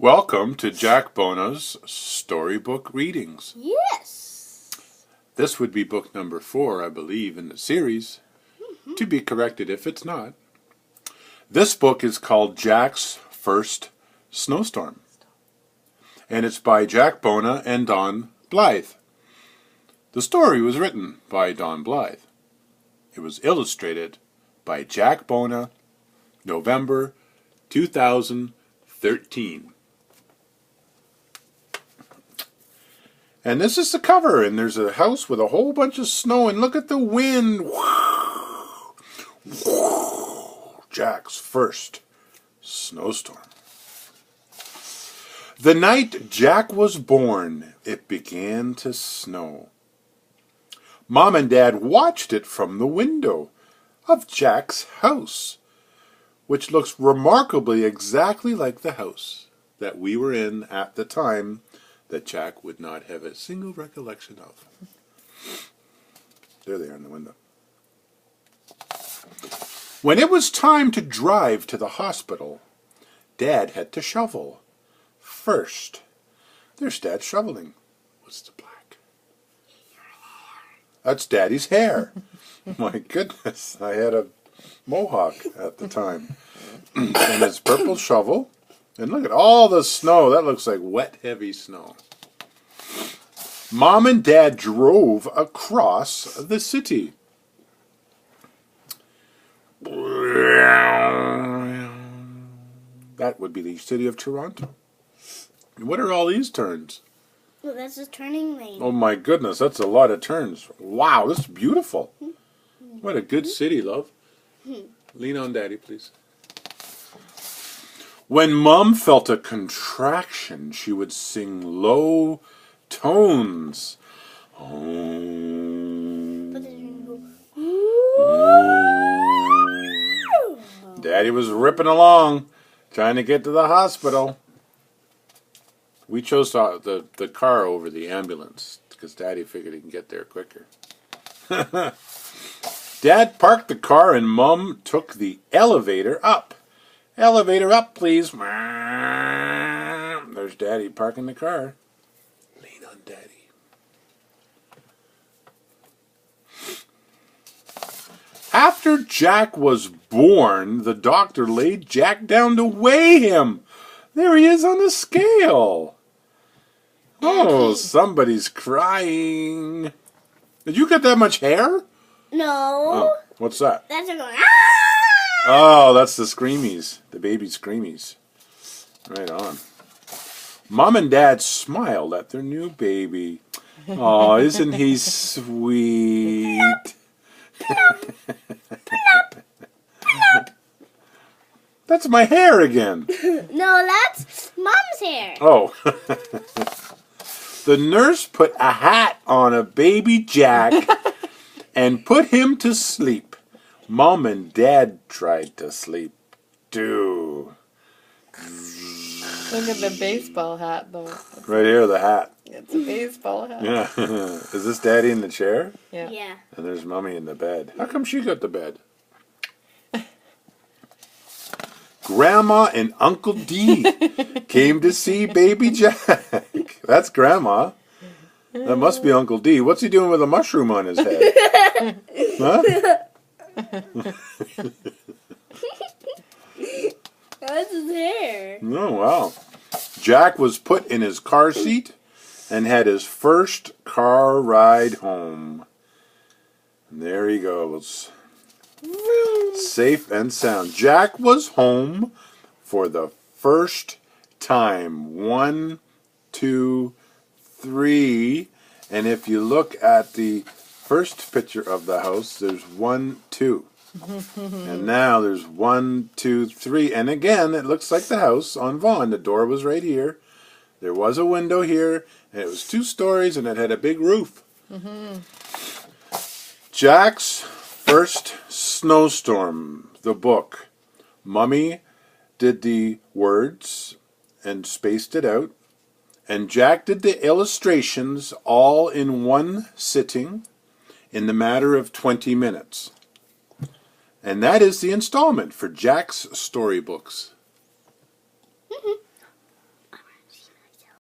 Welcome to Jack Bona's Storybook Readings. Yes. This would be book number 4, I believe, in the series. To be corrected if it's not. This book is called Jack's First Snowstorm. And it's by Jack Bona and Don Blythe. The story was written by Don Blythe. It was illustrated by Jack Bona, November 2013. And this is the cover, and there's a house with a whole bunch of snow, and look at the wind. Jack's first snowstorm. The night Jack was born, it began to snow. Mom and Dad watched it from the window of Jack's house, which looks remarkably exactly like the house that we were in at the time that Jack would not have a single recollection of. There they are in the window. When it was time to drive to the hospital, Dad had to shovel. First, there's Dad shoveling. What's the black? That's Daddy's hair. My goodness, I had a mohawk at the time. And his purple shovel. And look at all the snow. That looks like wet, heavy snow. Mom and Dad drove across the city. That would be the city of Toronto. What are all these turns? Well, that's a turning lane. Oh my goodness, that's a lot of turns. Wow, this is beautiful. What a good city, love. Lean on Daddy, please. When Mom felt a contraction, she would sing low tones. Daddy was ripping along, trying to get to the hospital. We chose the car over the ambulance because Daddy figured he can get there quicker. Dad parked the car and Mom took the elevator up. Elevator up, please. There's Daddy parking the car. Lean on Daddy. After Jack was born, the doctor laid Jack down to weigh him. There he is on the scale. Oh, somebody's crying. Did you get that much hair? No. Oh, what's that? That's a going. Oh, that's the screamies. The baby screamies. Right on. Mom and Dad smiled at their new baby. Oh, isn't he sweet? That's my hair again. No, that's Mom's hair. Oh. The nurse put a hat on a baby Jack and put him to sleep. Mom and Dad tried to sleep too. Look at the baseball hat, though. Right here, the hat. It's a baseball hat. Yeah. Is this Daddy in the chair? Yeah. Yeah. And there's Mommy in the bed. How come she got the bed? Grandma and Uncle D came to see baby Jack. That's Grandma. That must be Uncle D. What's he doing with a mushroom on his head? Huh? That's his hair. Oh, wow. Jack was put in his car seat and had his first car ride home. And there he goes. Safe and sound. Jack was home for the first time. 1, 2, 3. And if you look at the first picture of the house, there's 1, 2. And now there's 1, 2, 3. And again, it looks like the house on Vaughan. The door was right here. There was a window here. And it was 2 stories and it had a big roof. Jack's First Snowstorm, the book. Mummy did the words and spaced it out. And Jack did the illustrations all in one sitting in the matter of 20 minutes. And that is the installment for Jack's Storybooks.